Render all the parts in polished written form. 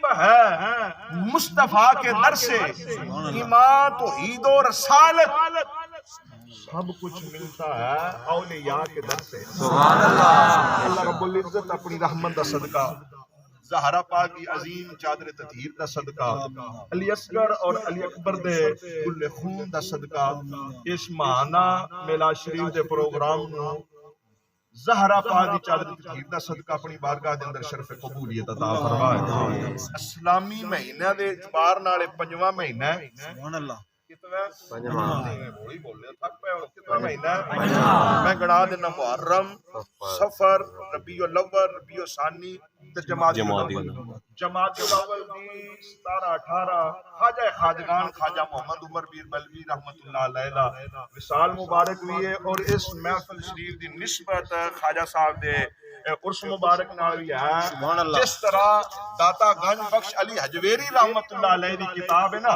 نصیب ہے مصطفیٰ کے در سے، ایمان توحید و رسالت سب کچھ ملتا ہے اولیاء کے در سے۔ سبحان اللہ۔ اللہ رب العزت اپنی رحمت دا صدقہ، زہرا پاک کی عظیم چادر تطہیر دا صدقہ، علی اصغر اور علی اکبر دے کل خون دا صدقہ، اس ماہانہ میلاد شریف دے پروگرام نو زہرا پاک دی چادر تطہیر دا صدقہ اپنی بارگاہ دے اندر شرف قبولیت عطا فرمائے۔ اسلامی مہینہ دے اعتبار نال پنجواں مہینہ ہے۔ سبحان اللہ۔ کتنا مہینہ ہے؟ میں گنا دینا محرم، صفر، ربیع الاول، ربیع ثانی، جمادی الاول دی 17-18 خواجہ خواجگان خواجہ محمد عمر پیر بلوی رحمت اللہ علیہ وصال مبارک بھی ہے، اور اس محفل شریف دی نسبت خواجہ صاحب دے عرس مبارک نال بھی ہے۔ جس طرح داتا گنج بخش علی حجویری رحمت اللہ علیہ دی کتاب ہے نا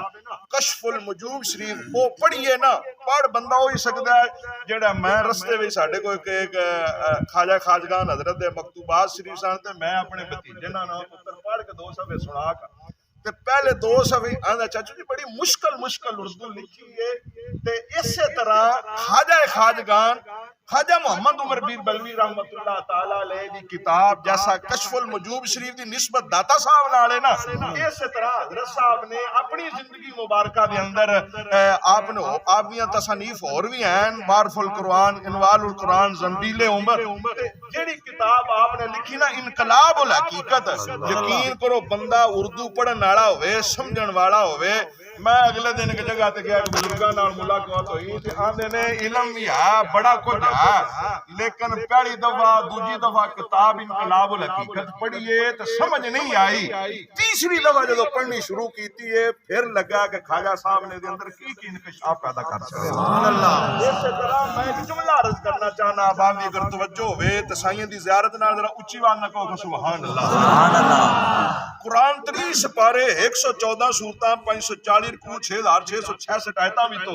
کشف المجوب شریف، وہ پڑھیے نا، پڑھ بندہ ہوئی سکتا ہے جڑا میں رستے بھی ساڑھے کو ایک خواجہ خواجگان حضرت دے مکتوبات شریف سانتے، میں اپنے بھتیجے نا پتر پڑھ کے 2 صفحے سنا کر تے پہلے 2 صفحے آندا چاچو جی بڑی مشکل اردو لکھی ہے، تے اسی طرح خواجہ خواجگان خواجہ محمد عمر پیر بلوی رحمت اللہ تعالیٰ علیہ دی کتاب جیسا کشف المجوب شریف دی نسبت داتا صاحب نالے نا، اسی طرح حضرت صاحب نے اپنی زندگی مبارکہ دے اندر آپ نے تصانیف اور بھی ہیں، معرف القرآن، انوال القرآن، زنبیل عمر، جیڑی کتاب آپ نے لکھی نا انقلاب الحقیقت، یقین کرو بندہ اردو پڑھن والا ہوئے، سمجھن والا ہوئے۔ میں اگلے دن کی جگہ تے گیا بزرگاں نال ملاقات ہوئی تے آندے نے علم بھی ہے بڑا کچھ ہے، لیکن پہلی دفعہ دوسری دفعہ کتاب انقلاب الحقیقت پڑھیے تو سمجھ نہیں آئی، تیسری دفعہ جب پڑھنی شروع کیتی ہے پھر لگا کہ خواجہ صاحب نے دے اندر کی انکشاف پیدا کر سکے۔ سبحان اللہ۔ اس طرح میں ایک جملہ عرض کرنا چاہنا، آپ دی اگر توجہ ہوئے تو سائیں دی زیارت نال ذرا اونچی آواز نہ کہو سبحان اللہ۔ سبحان اللہ۔ قرآن 30 سپارے 114 سورتاں 540 رکوع 6666 آیتاں بھی تو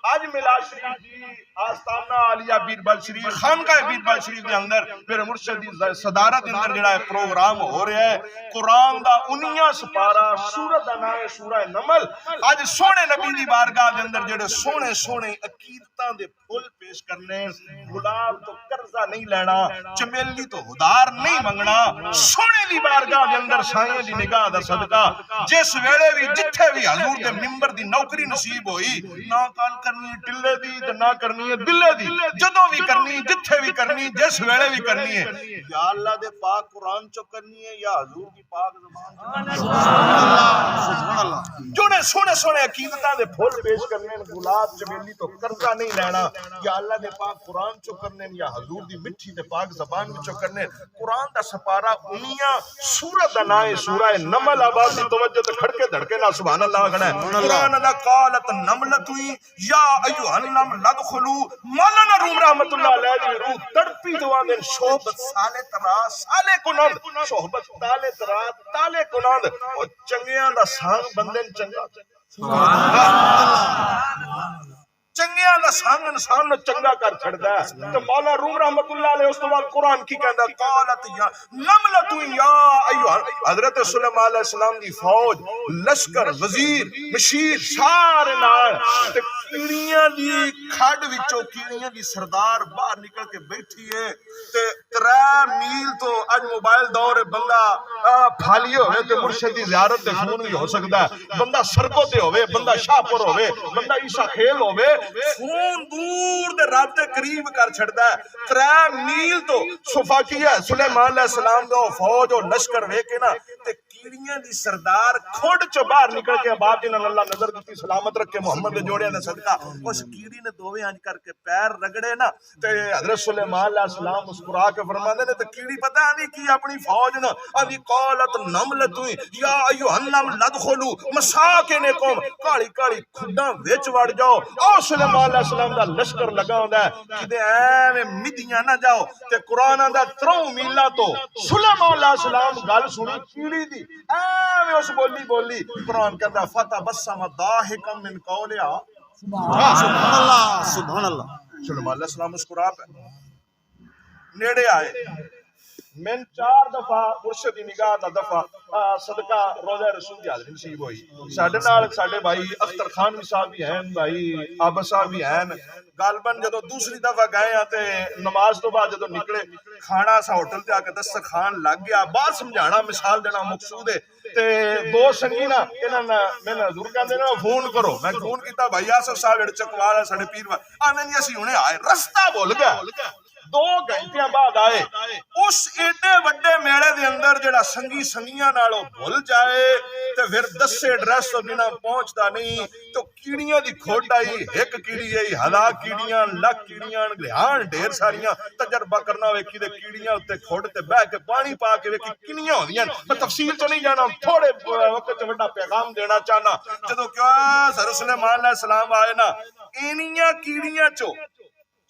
آج میلاد شریف جی آستانہ عالیہ بیربل شریف خانقاہ بیربل شریف دے اندر پھر مرشد دی صدارت دے اندر جڑا پروگرام ہو رہا ہے، قرآن دا 19 سپارہ، سورت دا نام ہے سورہ نمل۔ آج سونے نبی دی بارگاہ دے اندر جڑے سونے عقیدتاں دے پھول پیش کرنے، گلاب تو قرضہ نہیں لینا، چمیلی تو ادھار نہیں منگنا، سونے دی بارگاہ دے اندر سائیں دی نگاہ دا صدقہ جس ویلے بھی جتھے بھی حضور دے منبر دی نوکری نصیب ہوئی، نہ کال کرنی ٹلے دی تے نہ کرنی ہے دلے دی، جدوں بھی کرنی جتھے بھی کرنی جس ویلے بھی کرنی ہے، یا اللہ دے پاک قرآن چو کرنی ہے یا حضور دی پاک زبان چو۔ سبحان اللہ۔ جوڑے سونے عقیدتاں دے پھول پیش کرنے، گلاب چمیلی تو قرضہ نہیں لینا، یا اللہ دے پاک قرآن چو کرنے یا حضور دی مٹھی دے پاک زبان چو کرنے۔ قرآن دا سپارہ 19 سورت دا نام ہے سورہ نمل۔ آواز دی توجہ تے کھڑکے دھڑکے نہ سبحان اللہ کہنا ہے۔ قرآن دا قالت نملۃ یا ایھا النمل ادخلوا مولانا روم رحمت اللہ علیہ دی روح تڑپی دعا دے صحبت سالے ترا سالے کنند، صحبت تالے ترا تالے کنند، او چنگیاں دا سانگ بندے چنگا، چنگیاں دا سانگ انسان نو چنگا کر چھڑدا ہے۔ تو مولا روم رحمت اللہ علیہ اس تو بعد قرآن کی کہندا قالت یا نملۃ یا ایھا، حضرت سلیمان علیہ السلام دی فوج، لشکر، وزیر، مشیر سارے نال تے کیڑیاں دی کھڈ وچوں کیڑیاں دی سردار باہر نکل کے بیٹھی ہے تے 3 میل تو اج موبائل دور ہے، بندہ پھالی ہوئے تے مرشد دی زیارت تے فون بھی ہو سکتا ہے، بندہ سڑکوں تے ہوئے، بندہ شاہپور ہوئے، بندہ عیسیٰ کھیل ہوئے، فون دور دے رابطے قریب کر چھڑدا ہے۔ 3 میل تو صفاقیہ سلیمان علیہ السلام دا فوج اور لشکر وے کے نا تے کیڑیاں دی سردار کھوڑ چو باہر نکل کے باب جنہاں اللہ نظر دیتی سلامت رکھے محمد دے جوڑے نے صدقہ، اس کیڑی نے دوویں انج کر کے پیر رگڑے نا تے حضرت سلیمان علیہ السلام مسکرا کے فرماندے نے تے کیڑی پتہ نہیں کی اپنی فوج نا ابھی قالت نملۃ یا ایھا النمل ادخلوا مساکنکم، کالی کالی کھڈاں وچ وڑ جاؤ۔ او سلیمان علیہ السلام دا لشکر لگا ہوندا ہے کدے ایویں مدیاں نہ جاؤ تے قرآن دا 3 میلاں تو سلیمان علیہ السلام گل سنی کیڑی دی ایویں اس بولی قرآن کہندا فتبسم ضاحکا من قولھا، سبحان اللہ سبحان اللہ۔ سلیمان علیہ السلام مسکرا پہ نیڑے آئے، من 4 دفعہ مرشد دی نگاہ دا دفعہ صدقہ روزہ رسول دی حاضری نصیب ہوئی. ساڈے نال ساڈے بھائی اختر خان بھی صاحب بھی ہیں, بھائی آبا صاحب بھی ہیں. غالباً جدو دوسری دفعہ گئے ہیں تے نماز تو بعد جدو نکلے کھانا سا ہوٹل تے آ کے دسترخوان لگ گیا. بات سمجھانا مثال دینا مقصود ہے. تے دو سنگی نا انہاں میں حضور کہندے نا فون کرو. میں فون کیتا بھائی آصف صاحب جڑے چکوال ساڈے پیر آنے نہیں اسی ہونے آئے رستہ بھول گیا. 2 گھنٹے بعد آئے. اس ایڈے وڈے میڑے دے اندر جڑا سنگی سنگیاں نالوں بھول جائے تے پھر دسے ڈریس تو بنا پہنچتا نہیں تو کیڑیاں دی کھوٹ آئی. ایک کیڑی آئی, 1000 کیڑیاں, لکھ کیڑیاں, لہان ڈھیر ساریاں. تجربہ کرنا ویکھی دے کیڑیاں تے کھوٹ تے بہ کے پانی پا کے ویکھی کنیاں ہوندیاں. میں تفصیل تو نہیں جانا, تھوڑے وقت وڈا پیغام دینا چاہنا. جدوں کیا حضرت سلیمان علیہ السلام آئے نا اینیاں کیڑیاں چو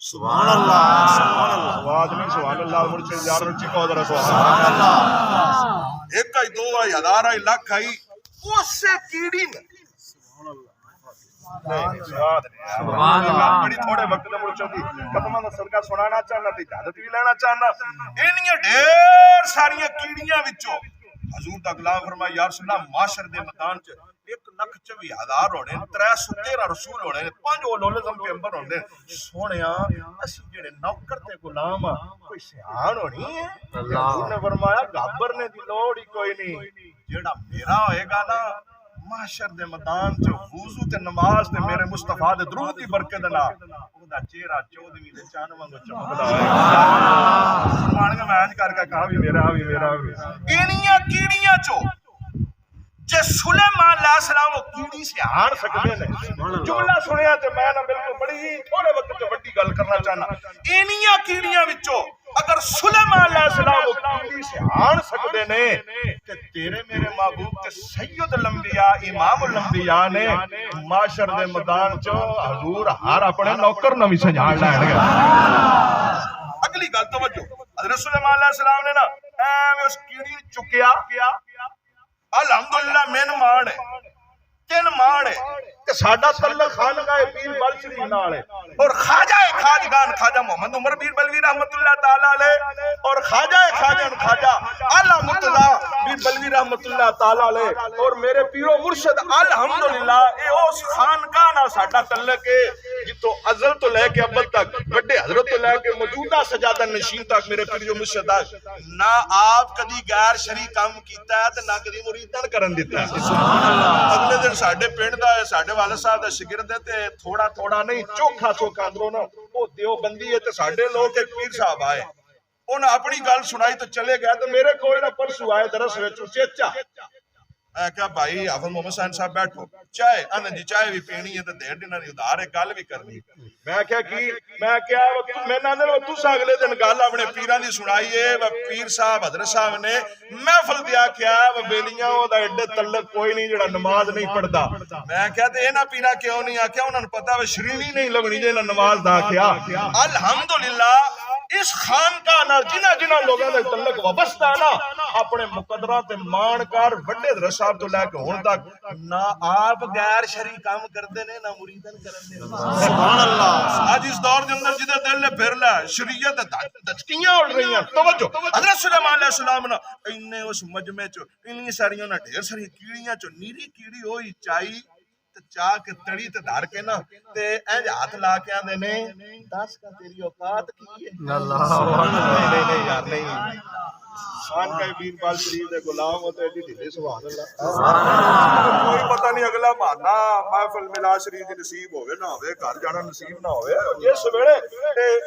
سبحان اللہ سبحان اللہ آواز نہیں سبحان اللہ مرشد یار رچی کو ذرا سبحان اللہ. ایک آئی, 2 آئی, 1000 آئی, لکھ آئی, اس سے کیڑی نے سبحان اللہ بڑی تھوڑے وقت میں مرشد دی ختمہ دا صدقہ سنانا چاہنا تے اجازت بھی لینا چاہنا. اینیاں ڈھیر ساریاں کیڑیاں وچوں حضور دا غلام فرمایا یا رسول اللہ معاشر دے میدان چ 1,24,000 ہونے, 313 رسول ہونے, 5 اولول پیغمبر ہونے. سونیا اسی جڑے نوکر تے غلام کوئی سیان ہونی ہے. حضور نے فرمایا گھبرنے دی لوڑ ہی کوئی نہیں. جڑا میرا ہوئے گا نا معاشر دے میدان چ وضو تے نماز تے میرے مصطفیٰ دے درود دی برکت نال اوندا چہرہ 14ویں دے چاند وانگو چمکدا ہوئے گا. سبحان اللہ. میں کر کے کہا بھی میرا بھی میرا بھی. اینیاں کیڑیاں چو جے سلیمان علیہ السلام وہ کیڑی سے ہار سکتے ہیں. جملہ سنیا تے میں نہ بالکل بڑی تھوڑے وقت تے بڑی گل کرنا چاہنا. اینیاں کیڑیاں وچوں اگر سلیمان علیہ السلام وہ کیڑی سے ہار سکتے نے تے تیرے میرے محبوب تے سید الانبیاء امام الانبیاء نے معاشر دے میدان چ حضور ہر اپنے نوکر نو وی سجھان لین گے. اگلی گل توجہ, حضرت سلیمان علیہ السلام نے نا ایویں اس کیڑی چکیا. الحمدللہ مین مان ہے 3 مان ہے کہ ساڈا تعلق خانقاہ پیر بل شریف نال ہے اور خواجہ خواجگان خواجہ محمد عمر پیر بلوی رحمت اللہ تعالی علیہ اور خواجہ خواجہ اعلی مرتضی پیر بلوی رحمت اللہ تعالی علیہ اور میرے پیرو مرشد الحمدللہ اے اس خانقاہ نال ساڈا تعلق ہے جتوں ازل تو لے کے ابد تک بڑے حضرت تو لے کے موجودہ سجادہ نشین تک میرے پیرو مرشد نہ آپ کدی غیر شرعی کام کیتا ہے تے نہ کدی مریدان کرن دیتا ہے. سبحان اللہ. اگلے دن ساڈے پنڈ دا ساڈے والد صاحب دا شاگرد تے تھوڑا تھوڑا نہیں چوکھا چوکھا اندروں نا او دیوبندی ہے تے ساڈے لوگ ایک پیر صاحب آئے انہاں اپنی گل سنائی تو چلے گئے تو میرے کوئی نہ پرسوں آئے درس وچ چچا میں کہا بھائی حافظ محمد حسین صاحب بیٹھو چائے آندا جی چائے بھی پینی ہے تے دیر دینا دی ادھار ہے گل بھی کرنی. میں کہا کی میں کیا میں نہ دے تساں اگلے دن گل اپنے پیراں دی سنائی ہے پیر صاحب حضرت صاحب نے محفل دیا کیا وہ بیلیاں او دا ایڈے تعلق کوئی نہیں جڑا نماز نہیں پڑھدا. میں کہا تے انہاں پیراں کیوں نہیں آکھیا انہاں نوں پتہ ہے شرینی نہیں لگنی جے نماز دا کیا. الحمدللہ اس خانقاہ نال جنہ جنہ لوگاں دا تعلق وابستہ نا اپنے مقدرات تے مان کر بڑے حضرت صاحب تو لے کے ہن تک نہ آپ غیر شرعی کام کردے نے نہ مریدن کرن دے. سبحان اللہ. اج اس دور دے اندر جدے دل نے پھر لے شریعت دچکیاں اڑ رہی ہیں. توجہ حضرت سلیمان علیہ السلام نا اینے اس مجمع چ انہی ساریاں نا ڈھیر ساری کیڑیاں چ نیری کیڑی ہوئی چائی چاہ کے تڑی تے دھار کے نا تے اینج ہاتھ لا کے آندے نے 10 کا تیری اوقات کی ہے. اللہ نہیں یار نہیں خان کا بیر بال شریف دے غلام ہوتے ایڈی ڈھیلے سبحان اللہ. کوئی پتہ نہیں اگلا بہانا محفل ملا شریف دی نصیب ہوے نہ ہوے گھر جانا نصیب نہ ہوے جس ویلے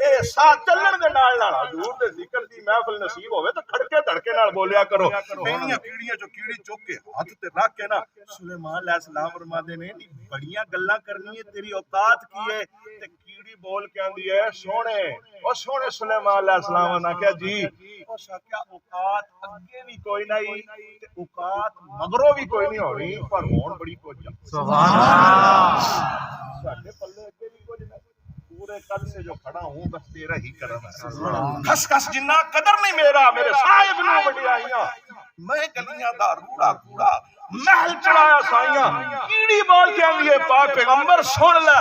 اے ساتھ چلن دے نال نال حضور دے ذکر دی محفل نصیب ہوے تے کھڑکے دھڑکے نال بولیا کرو. اینیاں کیڑیاں جو کیڑی چک کے ہاتھ تے رکھ کے نا سلیمان علیہ السلام فرماندے نے بڑیاں گلاں کرنی ہے تیری اوقات کی ہے تے کیڑی بول کے آندی ہے سونے او سونے سلیمان علیہ السلام نے کہا جی او کیا اوقات اگے بھی کوئی نہیں تے اوقات مگروں بھی کوئی نہیں ہونی پر ہون بڑی کچھ. سبحان اللہ. ساڈے پلے اگے بھی کچھ نہیں پورے کل سے جو کھڑا ہوں بس تیرا ہی کرم ہے. کس کس جنہ قدر نہیں میرا میرے صاحب نو وڈیائیاں میں گلیاں دا روڑا کوڑا محل چڑھایا سائیاں کیڑی بول کے آنگی پاک پیغمبر سن لے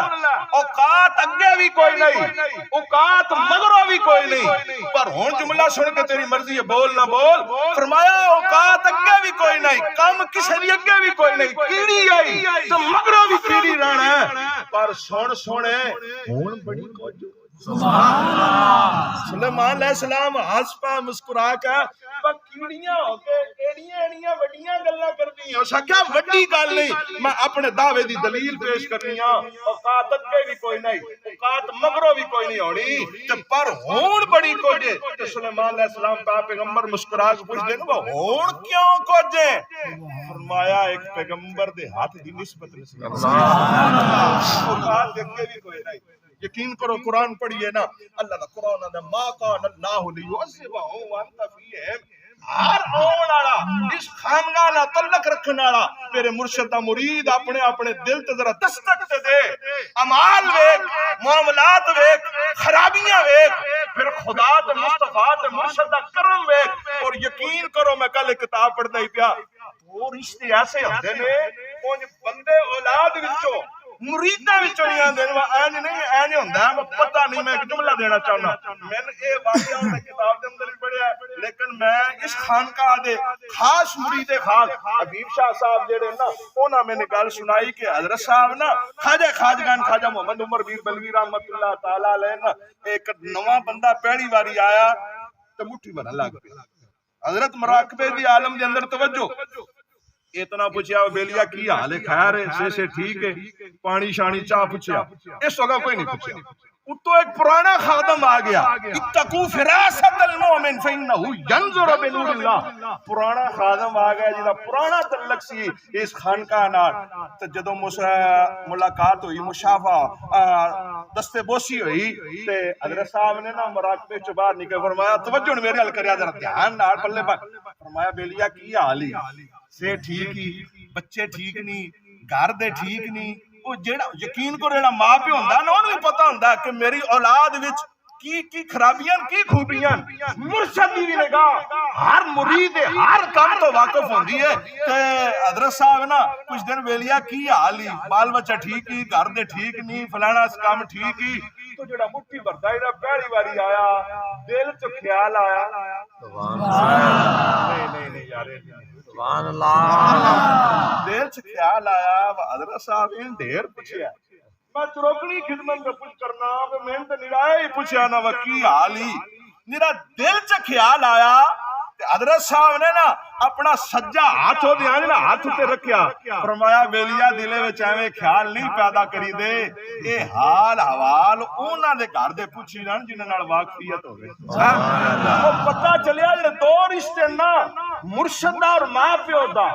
اوقات اگے بھی کوئی نہیں اوقات مگروں بھی کوئی نہیں پر ہون جملہ سن کے تیری مرضی ہے بول نہ بول فرمایا اوقات اگے بھی کوئی نہیں کم کسی بھی اگے بھی کوئی نہیں کیڑی آئی تو مگروں بھی کیڑی رہنا ہے پر سن سنے ہون بڑی کوئی سبحان اللہ سلیمان علیہ السلام ہنس پا مسکرا کا پر کیڑیاں ہو کے ایڑیاں وڈیاں گلاں کرنی ہیں اس کیا وڈی گل نہیں میں اپنے دعوے دی دلیل پیش کرنی ہاں اوقات اگے بھی کوئی نہیں اوقات مگروں بھی کوئی نہیں ہونی تے پر ہون بڑی کچھ ہے تے سلیمان علیہ السلام پاک پیغمبر مسکرا کے پوچھ دے وہ ہون کیوں کچھ ہے فرمایا ایک پیغمبر دے ہاتھ دی نسبت اوقات اگے بھی کوئی نہیں یقین کرو قرآن پڑھئے نا اللہ دا قرآن دا ما کان اللہ لیعذبہم وانت فیہم ہر آن آڑا اس خانگاہ نہ تعلق رکھنا آڑا میرے مرشد دا مرید اپنے اپنے دل تے ذرا دستک تے دے امال ویک معاملات ویک خرابیاں ویک پھر خدا تے مصطفیٰ تے مرشد دا کرم ویک اور یقین کرو میں کل کتاب پڑھتا ہی پیا وہ رشتے ایسے ہوتے نے کون بندے اولاد وچوں مریدہ بھی چڑھیاں دینے اینج نہیں اینج ہوندہ ہے میں پتہ نہیں میں ایک جملہ دینا چاہنا میں نے یہ واقعہ میں کتاب دے اندر بھی پڑھیا ہے لیکن میں اس خانقاہ دے خاص مرید خاص حبیب شاہ صاحب جڑے نا اونا میں نے گل سنائی کہ حضرت صاحب نا خواجہ خواجگان خواجہ محمد عمر بیر بلوی رحمت اللہ تعالیٰ علیہ نا ایک نواں بندہ پہلی باری آیا تو مٹھی بنا لگ پیا حضرت مراقبے دی عالم دے اندر توجہ اتنا پوچھیا بیلیا کی حال ہے خیر ہے سے ٹھیک ہے پانی شانی چاہ پوچھیا اس وقت کوئی نہیں پوچھیا تو ایک پرانا خادم آ گیا اتقو فراست المومن فإنہو ینظر بنور اللہ پرانا خادم آ گیا جیدہ پرانا تعلق سی اس خانقاہ نال تو جدو ملاقات ہوئی مشافہ دست بوسی ہوئی تے حضرت صاحب نے نا مراقبے چ باہر نکل فرمایا توجہ نے میرے حل کریا ذرا دھیان نال پلے پر فرمایا بیلیا کی حال ہے سے ٹھیک ہی بچے ٹھیک نہیں گھر دے ٹھیک نہیں وہ جیڑا یقین کو ریڑا ماں پہ ہوندہ نا انہوں بھی پتہ ہوندہ کہ میری اولاد وچ کی خرابیاں کی خوبیاں مرشد بھی نگاہ ہر مرید ہر کام تو واقف ہوندی ہے کہ حضرت صاحب نا کچھ دن ویلیا کی حالی بال بچہ ٹھیک ہی گھر دے ٹھیک نہیں فلانا اس کام ٹھیک ہی تو جڑا مٹھی بردائی رہا پہلی باری آیا دل تو خیال آیا نہیں یارے سبحان اللہ دل سے خیال آیا حضرت صاحب ان ڈھیر پوچھیا میں چروکنی خدمت میں پوچھ کرنا میں تو نرائے ہی پوچھیا نا وکی حالی میرا دل سے خیال آیا حضرت صاحب نے نا اپنا سجا ہاتھ ہو دیا نا ہاتھ تے رکھیا فرمایا بیلیا دلے وچ ایویں خیال نہیں پیدا کری دے اے حال حوال انہاں دے گھر دے پوچھی نا جنہاں نال واقفیت ہوے او پتہ چلیا جے دو رشتے نا مرشد دا اور ماں پیو دا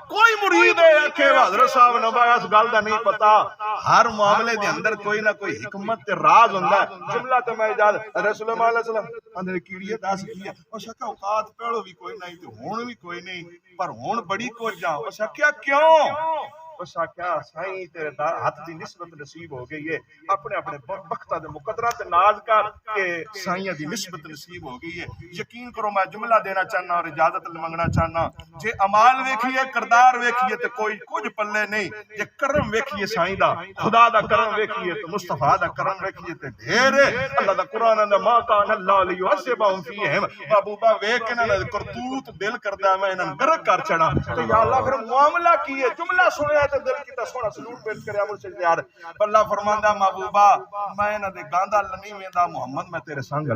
کوئی مرید ہے کہ حضرت صاحب نے بایا اس گل دا نہیں پتا ہر معاملے دے اندر کوئی نہ کوئی حکمت تے راز ہوندا ہے جملہ تے میں اجازت رسول اللہ علیہ وسلم اندر کیڑی دس کی ہے او شکا اوقات پہلو بھی کوئی نہیں تے ہن بھی کوئی نہیں پر ہون بڑی کچھ جاؤ اس کیا کیوں اس کیا سائیں تیرے ہاتھ دی نسبت نصیب ہو گئی ہے اپنے اپنے وقتہ دے مقدرات ناز کر کے سائیں دی نسبت نصیب ہو گئی ہے یقین کرو میں جملہ دینا چاہنا اور اجازت منگنا چاہنا جے امال ویکھیے کردار ویکھیے تے کوئی کچھ پلے نہیں جے کرم ویکھیے سائیں دا خدا دا کرم ویکھیے تے مصطفیٰ دا کرم ویکھیے تے ڈھیر اللہ دا قرآن دا ما کان اللہ لیعذبہم فیہم محبوبہ ویکھ کے نہ کرتوت دل کردا میں انہاں گرک کر چھڑا تو یا اللہ پھر معاملہ کی ہے جملہ سنیا تے دل کی تا سونا سلوٹ پیش کریا مرشد یار اللہ فرماندا محبوبہ میں انہاں دے گاندا لنی ویندا محمد میں تیرے سنگ